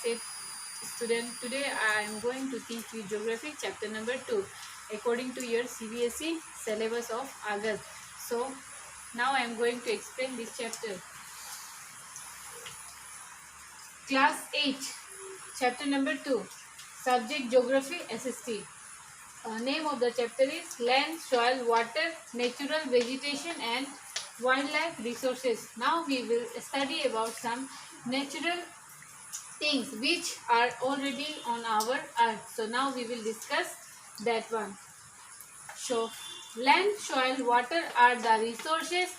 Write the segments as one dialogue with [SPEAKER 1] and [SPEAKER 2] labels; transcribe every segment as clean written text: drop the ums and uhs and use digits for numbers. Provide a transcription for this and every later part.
[SPEAKER 1] class 8 student. Today I am going to teach you geography chapter number 2 according to your CBSE syllabus of August. So now I am going to explain this chapter. Class 8 chapter number 2 subject geography SST. Name of the chapter is land, soil, water, natural vegetation and wildlife resources. Now we will study about some natural things which are already on our earth. So now we will discuss that one. So land, soil, water are the resources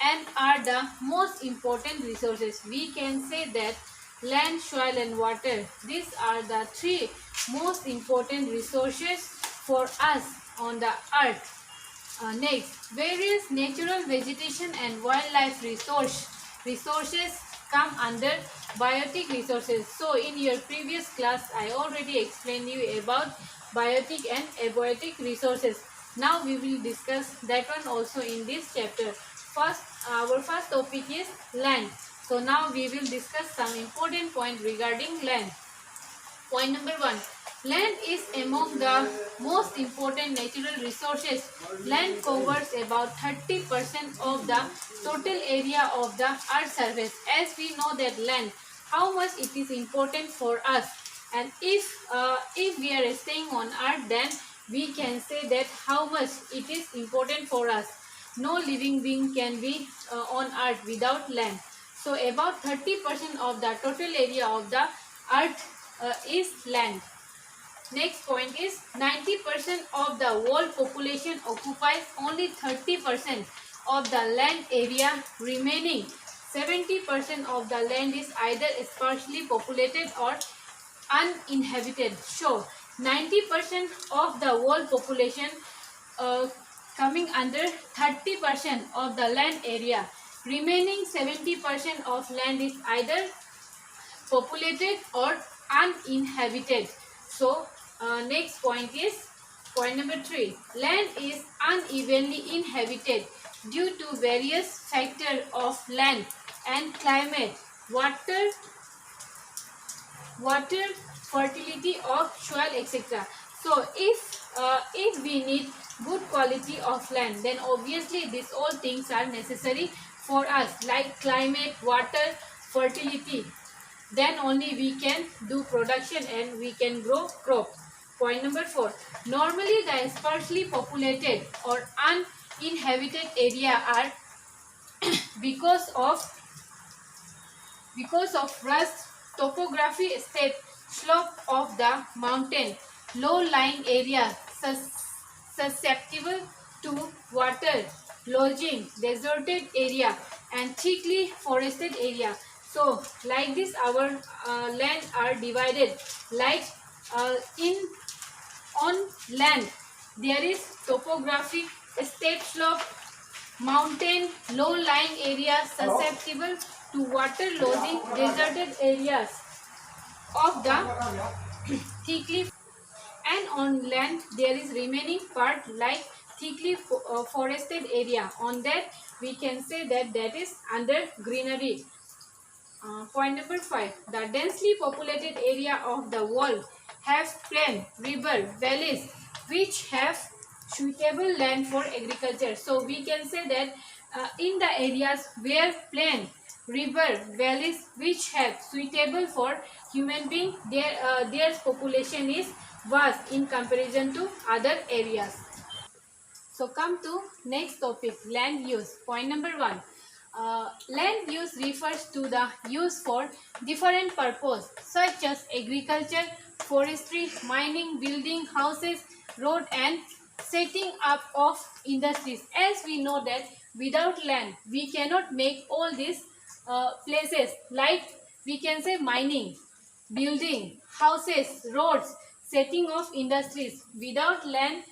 [SPEAKER 1] and are the most important resources. We can say that land, soil and water, these are the three most important resources for us on the earth. Next, various natural vegetation and wildlife resources come under biotic resources. So in your previous class, I already explained you about biotic and abiotic resources. Now we will discuss that one also in this chapter. First, our first topic is land. So now we will discuss some important points regarding land. Point number 1. Land is among the most important natural resources. Land covers about 30% of the total area of the earth's surface. As we know that land, how much it is important for us. And if we are staying on earth, then we can say that how much it is important for us. No living being can be on earth without land. So about 30% of the total area of the earth is land. Next point is 90% of the world population occupies only 30% of the land area. Remaining 70% of the land is either sparsely populated or uninhabited. So 90% of the world population coming under 30% of the land area. Remaining 70% of land is either populated or uninhabited. So next point is point number 3. Land is unevenly inhabited due to various factors of land and climate, water, fertility of soil, etc. So if we need good quality of land, then obviously these all things are necessary for us, like climate, water, fertility. Then only we can do production and we can grow crops. Point number 4. Normally the sparsely populated or uninhabited area are because of rust, topography, steep slope of the mountain, low-lying area susceptible to water, lodging, deserted area and thickly forested area. So like this our land are divided, like on land there is topography, steep slope, mountain, low-lying area susceptible to water, lodging, deserted areas of the thickly, and on land there is remaining part like thickly forested area. On that we can say that that is under greenery. Point number 5. The densely populated area of the world have plain, river, valleys which have suitable land for agriculture. So we can say that in the areas where plain, river, valleys which have suitable for human being, their population is vast in comparison to other areas. So come to next topic, land use. Point number 1. Land use refers to the use for different purpose such as agriculture, forestry, mining, building houses, road and setting up of industries. As we know that without land we cannot make all these places, like we can say mining, building houses, roads, setting of industries. Without land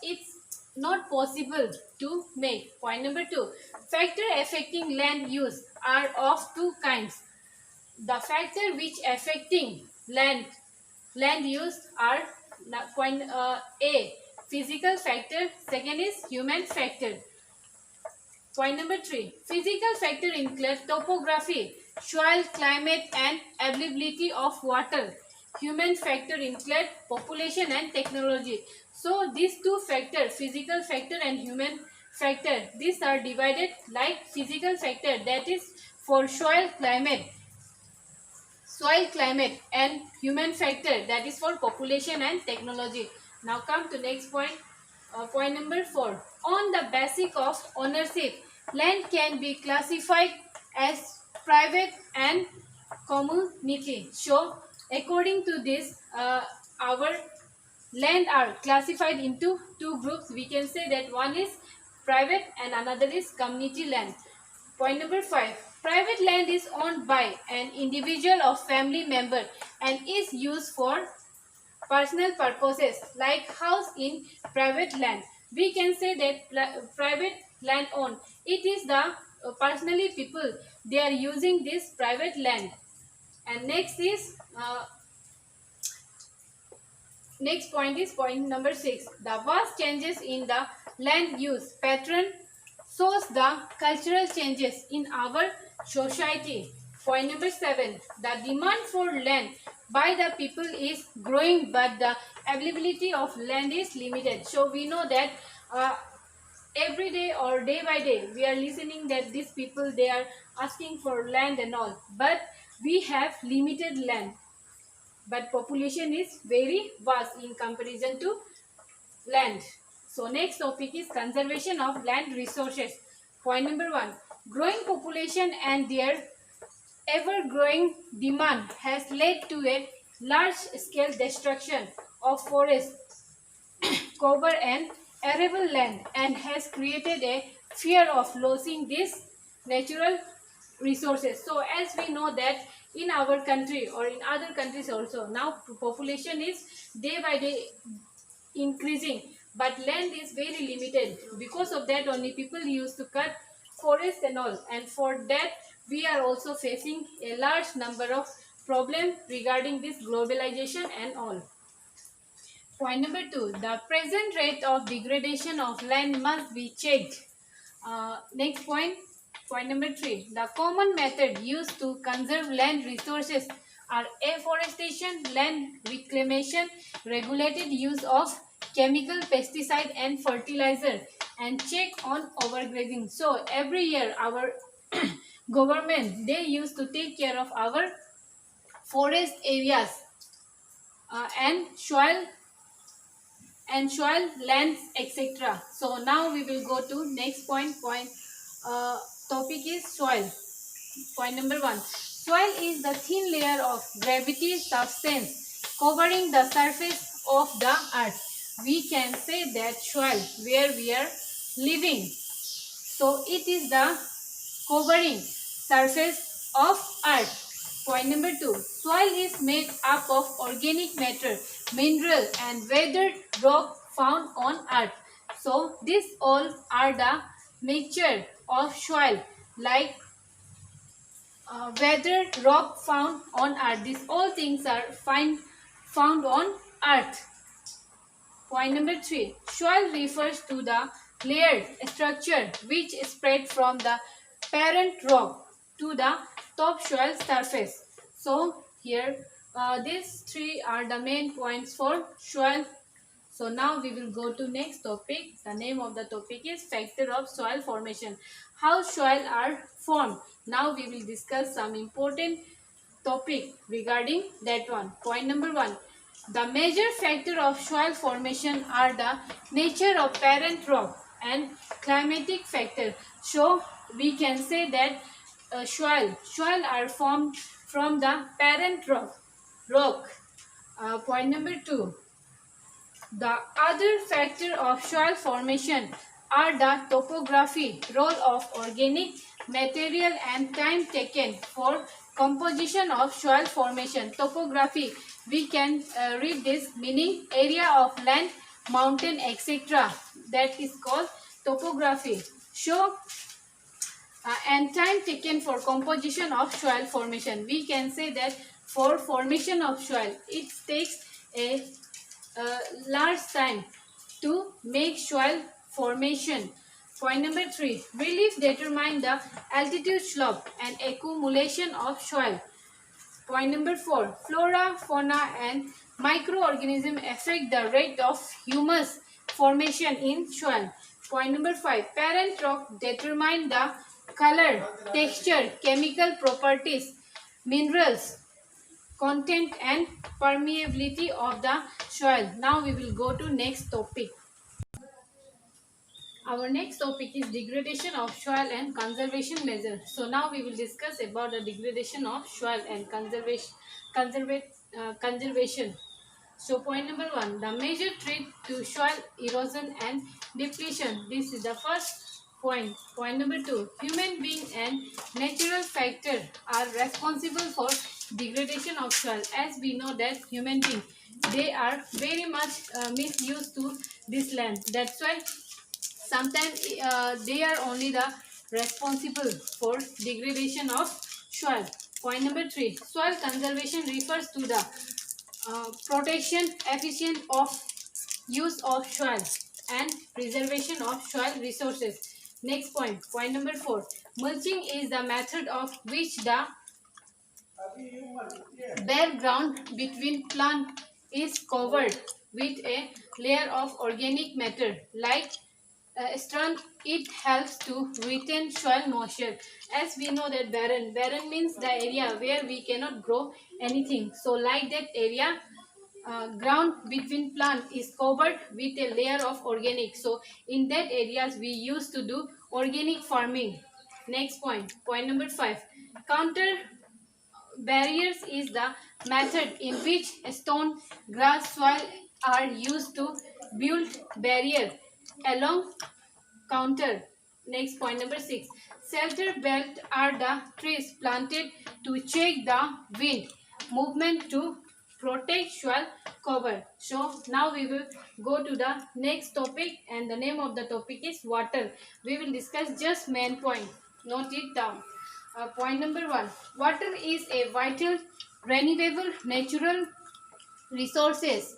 [SPEAKER 1] it's not possible to make. Point number 2. Factor affecting land use are of two kinds. The factor which affecting land use are point A, physical factor, second is human factor. Point number 3. Physical factor include topography, soil, climate and availability of water. Human factor include population and technology. So these two factors, physical factor and human factor, these are divided like physical factor, that is for soil climate and human factor, that is for population and technology. Now come to next point. Point number 4. On the basis of ownership, land can be classified as private and community. So according to this, our land are classified into two groups. We can say that one is private and another is community land. Point number 5. Private land is owned by an individual or family member and is used for personal purposes like house in private land. We can say that private land owned, it is the personally people, they are using this private land. And next point is point number 6. The vast changes in the land use pattern shows the cultural changes in our society. Point number 7. The demand for land by the people is growing, but the availability of land is limited. So we know that every day or day by day we are listening that these people, they are asking for land and all, but we have limited land, but population is very vast in comparison to land. So next topic is conservation of land resources. Point number 1. Growing population and their ever growing demand has led to a large scale destruction of forests, cover and arable land, and has created a fear of losing these natural resources. So as we know that in our country or in other countries also, now population is day by day increasing, but land is very limited. Because of that only people used to cut forests and all, and for that we are also facing a large number of problems regarding this globalization and all. Point number 2. The present rate of degradation of land must be checked. Next point. Point number 3. The common method used to conserve land resources are afforestation, land reclamation, regulated use of chemical pesticide and fertilizer, and check on overgrazing. So every year our government, they used to take care of our forest areas and soil lands, etc. So now we will go to next point. Topic is soil. Point number 1. Soil is the thin layer of gravity substance covering the surface of the earth. We can say that soil where we are living, so it is the covering surface of earth. Point number 2. Soil is made up of organic matter, mineral and weathered rock found on earth. So these all are the mixture of soil, like weathered rock found on earth. These all things are found on earth. Point number 3. Soil refers to the layered structure which spread from the parent rock to the topsoil surface. So here these three are the main points for soil. So now we will go to next topic. The name of the topic is factor of soil formation. How soil are formed. Now we will discuss some important topic regarding that one. Point number 1. The major factor of soil formation are the nature of parent rock and climatic factor. So we can say that soil are formed from the parent rock. Point number 2. The other factor of soil formation are the topography, role of organic material and time taken for composition of soil formation. Topography, we can read this meaning area of land, mountain, etc. That is called topography. So and time taken for composition of soil formation. We can say that for formation of soil, it takes a large time to make soil formation. Point number 3. Relief determine the altitude slope and accumulation of soil. Point number 4. Flora, fauna and microorganisms affect the rate of humus formation in soil. Point number 5. Parent rock determine the color, texture, chemical properties, minerals, content and permeability of the soil. Now we will go to next topic. Our next topic is degradation of soil and conservation measures. So now we will discuss about the degradation of soil and conservation. So point number 1, the major threat to soil erosion and depletion. This is the first point. Point number 2, human being and natural factor are responsible for degradation of soil. As we know that human being, they are very much misused to this land. That's why sometimes they are only the responsible for degradation of soil. Point number 3, soil conservation refers to the protection efficient of use of soil and preservation of soil resources. Next point, point number 4, mulching is the method of which the bare ground between plant is covered with a layer of organic matter like strand. It helps to retain soil moisture. As we know that barren means the area where we cannot grow anything. So like that area, ground between plant is covered with a layer of organic. So in that areas we used to do organic farming. Next point, point number 5, counter barriers is the method in which stone, grass, soil are used to build barrier along counter. Next point number 6, shelter belt are the trees planted to check the wind movement to protect soil cover. So now we will go to the next topic, and the name of the topic is water. We will discuss just main point. Note it down. Point number 1, water is a vital renewable natural resources.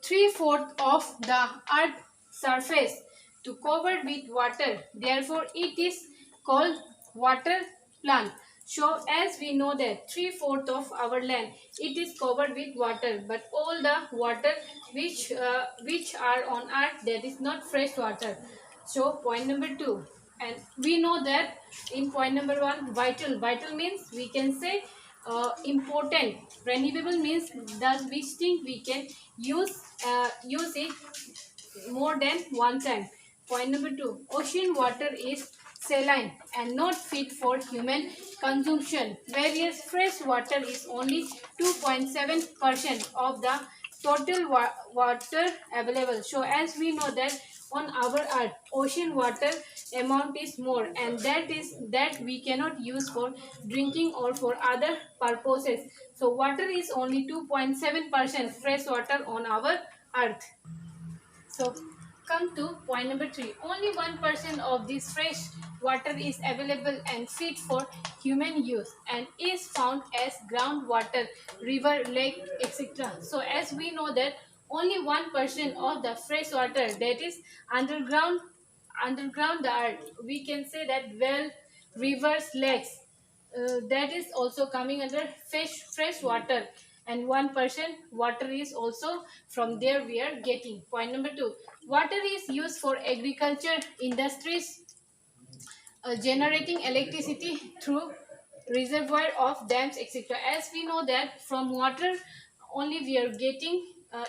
[SPEAKER 1] 3/4 of the earth surface to covered with water. Therefore, it is called water plant. So, as we know that 3/4 of our land it is covered with water, but all the water which are on earth, that is not fresh water. So, point number 2, and we know that in point number 1, vital means we can say important. Renewable means that which thing we can use it more than one time. Point number 2, ocean water is saline and not fit for human consumption, whereas fresh water is only 2.7% of the total water available. So as we know that on our earth, ocean water amount is more, and that we cannot use for drinking or for other purposes. So water is only 2.7% fresh water on our earth. So come to point number 3. Only 1% of this fresh water is available and fit for human use and is found as groundwater, river, lake, etc. So as we know that only 1% of the fresh water that is underground the earth, we can say that well, rivers, lakes, that is also coming under fresh water, and 1% water is also from there we are getting. Point number 2, water is used for agriculture industries, generating electricity through reservoir of dams, etc. As we know that from water only we are getting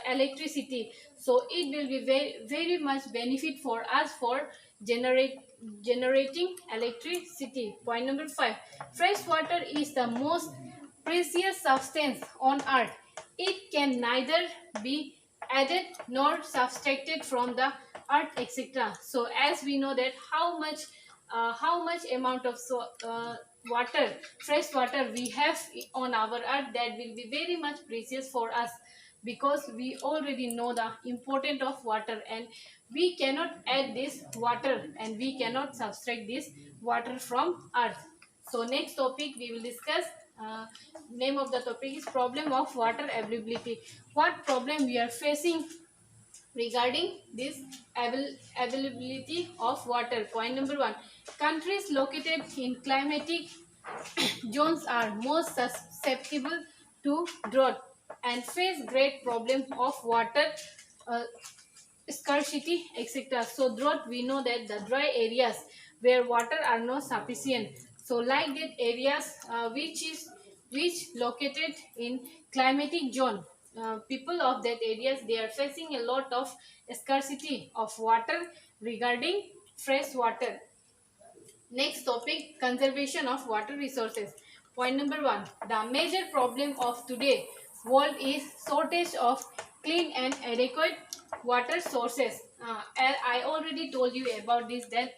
[SPEAKER 1] electricity, so it will be very much benefit for us for generating electricity. Point number 5, fresh water is the most precious substance on earth. It can neither be added nor subtracted from the earth, etc. So as we know that how much amount of water, fresh water we have on our earth, that will be very much precious for us, because we already know the importance of water, and we cannot add this water and we cannot subtract this water from earth. So next topic we will discuss, name of the topic is problem of water availability. What problem we are facing regarding this availability of water. Point number one, countries located in climatic zones are most susceptible to drought and face great problem of water uh, scarcity, etc. So drought, we know that the dry areas where water are not sufficient. So like that areas which located in climatic zone, people of that areas, they are facing a lot of scarcity of water regarding fresh water. Next topic, conservation of water resources. Point number one, the major problem of today world is shortage of clean and adequate water sources. And I already told you about this, that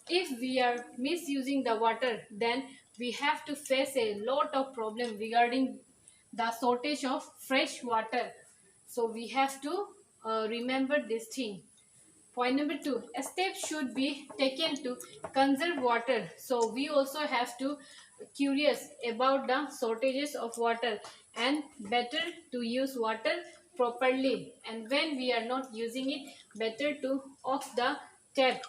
[SPEAKER 1] if we are misusing the water, then we have to face a lot of problem regarding the shortage of fresh water. So we have to remember this thing. Point number two, a step should be taken to conserve water. So we also have to curious about the shortages of water and better to use water properly. And when we are not using it, better to off the tap.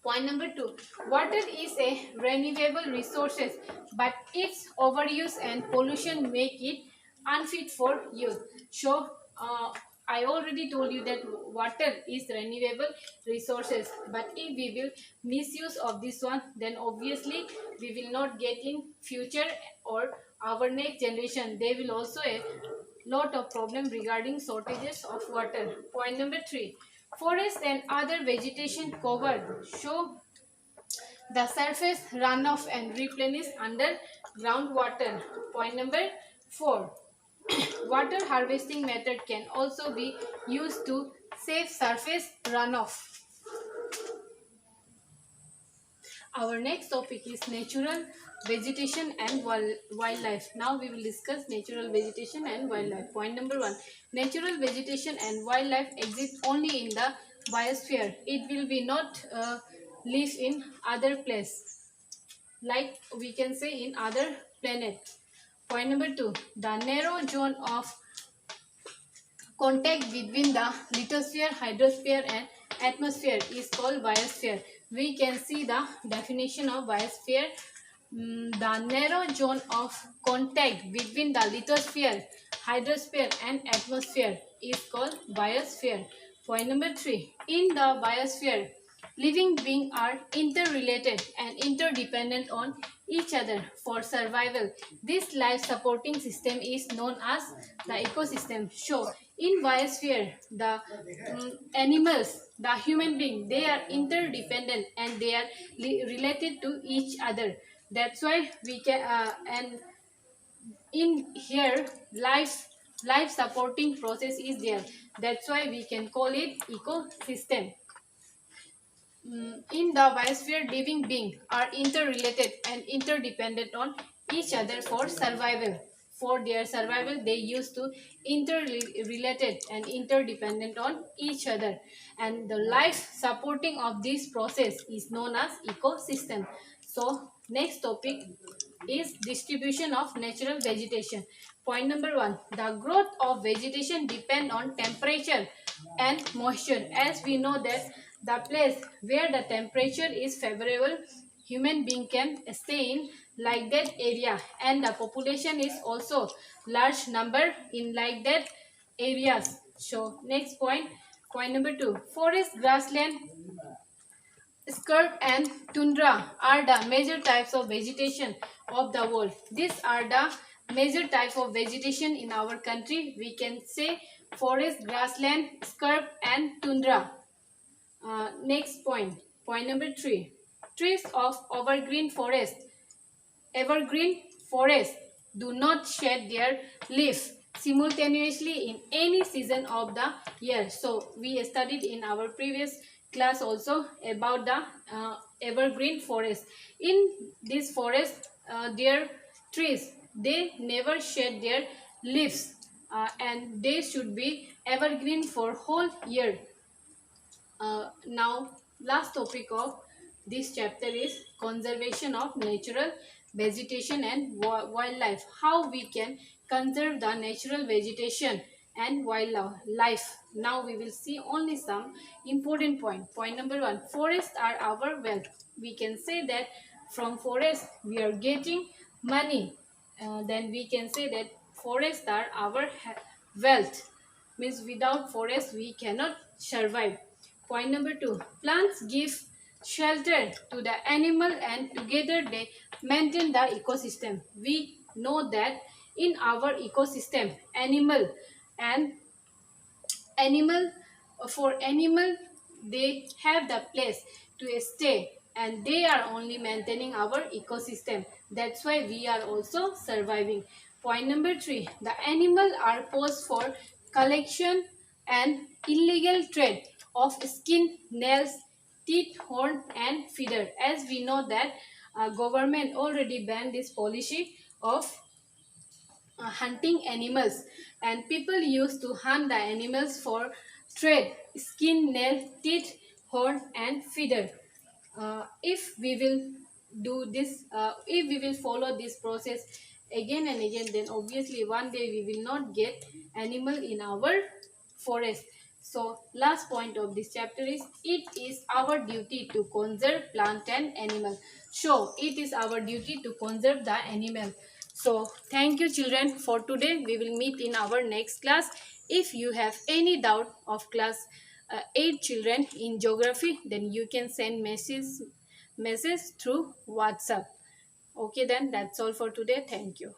[SPEAKER 1] Point number two, water is a renewable resources, but its overuse and pollution make it unfit for use. So, I already told you that water is renewable resources, but if we will misuse of this one, then obviously we will not get in future or our next generation. They will also a lot of problem regarding shortages of water. Point number three, forests and other vegetation cover show the surface runoff and replenish under groundwater. Point number four, water harvesting method can also be used to save surface runoff. Our next topic is natural vegetation and wildlife. Now we will discuss natural vegetation and wildlife. Point number one, natural vegetation and wildlife exist only in the biosphere. It will be not live in other place, like we can say in other planet. Point number two, the narrow zone of contact between the lithosphere, hydrosphere and atmosphere is called biosphere. We can see the definition of biosphere. The narrow zone of contact between the lithosphere, hydrosphere and atmosphere is called biosphere. Point number three, in the biosphere, living beings are interrelated and interdependent on each other for survival. This life supporting system is known as the ecosystem. So, in biosphere, the animals, the human being, they are interdependent and they are related to each other. That's why we can and in here life supporting process is there. That's why we can call it ecosystem. In the biosphere, living beings are interrelated and interdependent on each other for survival. For their survival, they used to interrelated and interdependent on each other. And the life supporting of this process is known as ecosystem. So, next topic is distribution of natural vegetation. Point number one, the growth of vegetation depend on temperature and moisture. As we know that the place where the temperature is favorable, human being can stay in like that area, and the population is also large number in like that areas. So next point, point number two, forest, grassland, Scrub and tundra are the major types of vegetation of the world. These are the major type of vegetation in our country. We can say forest, grassland, scrub and tundra. Next point, point number three. Trees of evergreen forest do not shed their leaves simultaneously in any season of the year. So we studied in our previous class also about the evergreen forest. In this forest, their trees, they never shed their leaves, and they should be evergreen for whole year. Now, last topic of this chapter is conservation of natural vegetation and wildlife. How we can conserve the natural vegetation and wildlife. Now we will see only some important point. Point number 1, forests are our wealth. We can say that from forest we are getting money. Then we can say that forests are our wealth, means without forest we cannot survive. Point number 2, plants give shelter to the animal and together they maintain the ecosystem. We know that in our ecosystem and animal for animal they have the place to stay and they are only maintaining our ecosystem. That's why we are also surviving. Point number 3, the animal are posed for collection and illegal trade of skin, nails, teeth, horn and feather. As we know that government already banned this policy of hunting animals, and people used to hunt the animals for trade: skin, nail, teeth, horn and feather. If we will do this, if we will follow this process again and again, then obviously one day we will not get animal in our forest. So last point of this chapter is, it is our duty to conserve plant and animal. So it is our duty to conserve the animal. So thank you children for today. We will meet in our next class. If you have any doubt of class 8 children in geography, then you can send message through WhatsApp. Okay, then that's all for today. Thank you.